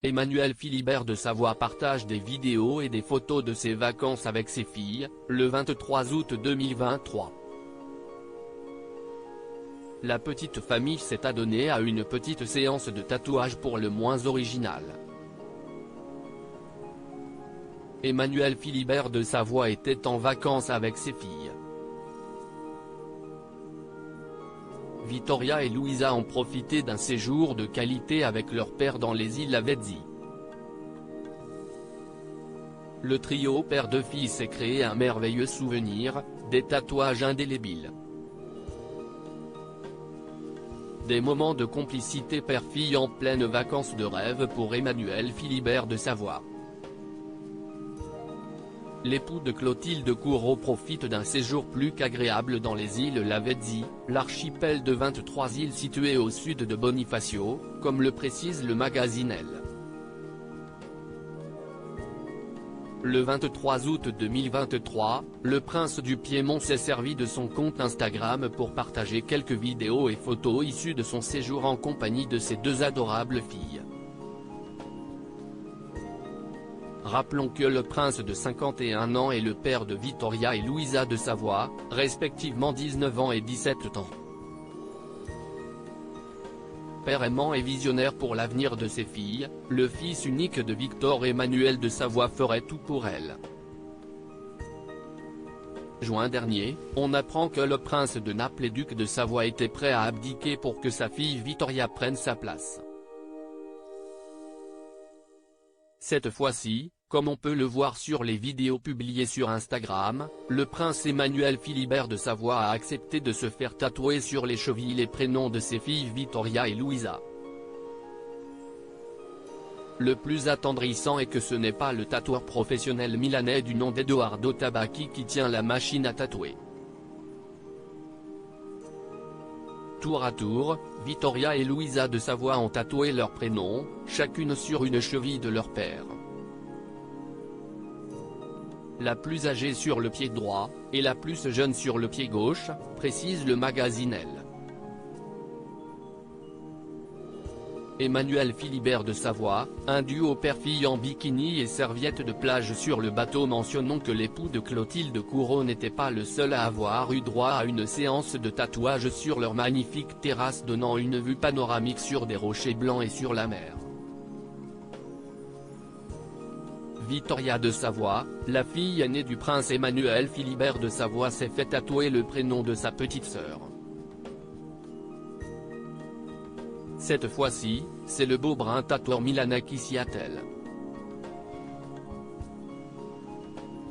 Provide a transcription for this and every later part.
Emmanuel Philibert de Savoie partage des vidéos et des photos de ses vacances avec ses filles, le 23 août 2023. La petite famille s'est adonnée à une petite séance de tatouage pour le moins original. Emmanuel Philibert de Savoie était en vacances avec ses filles. Vittoria et Louisa ont profité d'un séjour de qualité avec leur père dans les îles Lavezzi. Le trio père de fils s'est créé un merveilleux souvenir, des tatouages indélébiles. Des moments de complicité père-fille en pleine vacances de rêve pour Emmanuel Philibert de Savoie. L'époux de Clotilde Courreau profite d'un séjour plus qu'agréable dans les îles Lavezzi, l'archipel de 23 îles situées au sud de Bonifacio, comme le précise le magazine Elle. Le 23 août 2023, le prince du Piémont s'est servi de son compte Instagram pour partager quelques vidéos et photos issues de son séjour en compagnie de ses deux adorables filles. Rappelons que le prince de 51 ans est le père de Vittoria et Louisa de Savoie, respectivement 19 ans et 17 ans. Père aimant et visionnaire pour l'avenir de ses filles, le fils unique de Victor Emmanuel de Savoie ferait tout pour elles. Juin dernier, on apprend que le prince de Naples et duc de Savoie était prêt à abdiquer pour que sa fille Vittoria prenne sa place. Cette fois-ci, comme on peut le voir sur les vidéos publiées sur Instagram, le prince Emmanuel Philibert de Savoie a accepté de se faire tatouer sur les chevilles les prénoms de ses filles Vittoria et Louisa. Le plus attendrissant est que ce n'est pas le tatoueur professionnel milanais du nom d'Edoardo Tabacchi qui tient la machine à tatouer. Tour à tour, Vittoria et Louisa de Savoie ont tatoué leurs prénoms, chacune sur une cheville de leur père. La plus âgée sur le pied droit, et la plus jeune sur le pied gauche, précise le magazine Elle. Emmanuel Philibert de Savoie, un duo père-fille en bikini et serviette de plage sur le bateau. Mentionnons que l'époux de Clotilde Courreau n'était pas le seul à avoir eu droit à une séance de tatouage sur leur magnifique terrasse donnant une vue panoramique sur des rochers blancs et sur la mer. Vittoria de Savoie, la fille aînée du prince Emmanuel Philibert de Savoie, s'est fait tatouer le prénom de sa petite sœur. Cette fois-ci, c'est le beau brun tatoueur milanais qui s'y attelle.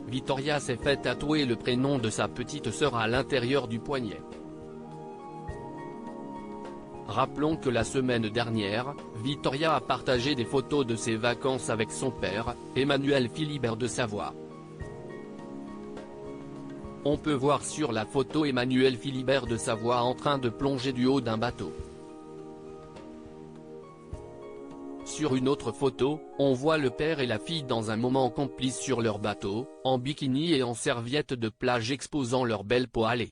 Vittoria s'est fait tatouer le prénom de sa petite sœur à l'intérieur du poignet. Rappelons que la semaine dernière, Vittoria a partagé des photos de ses vacances avec son père, Emmanuel Philibert de Savoie. On peut voir sur la photo Emmanuel Philibert de Savoie en train de plonger du haut d'un bateau. Sur une autre photo, on voit le père et la fille dans un moment complice sur leur bateau, en bikini et en serviette de plage exposant leur belle peau hâlée.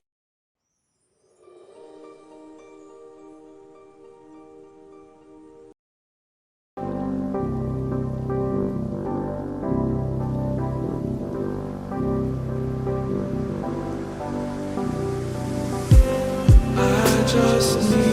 Just need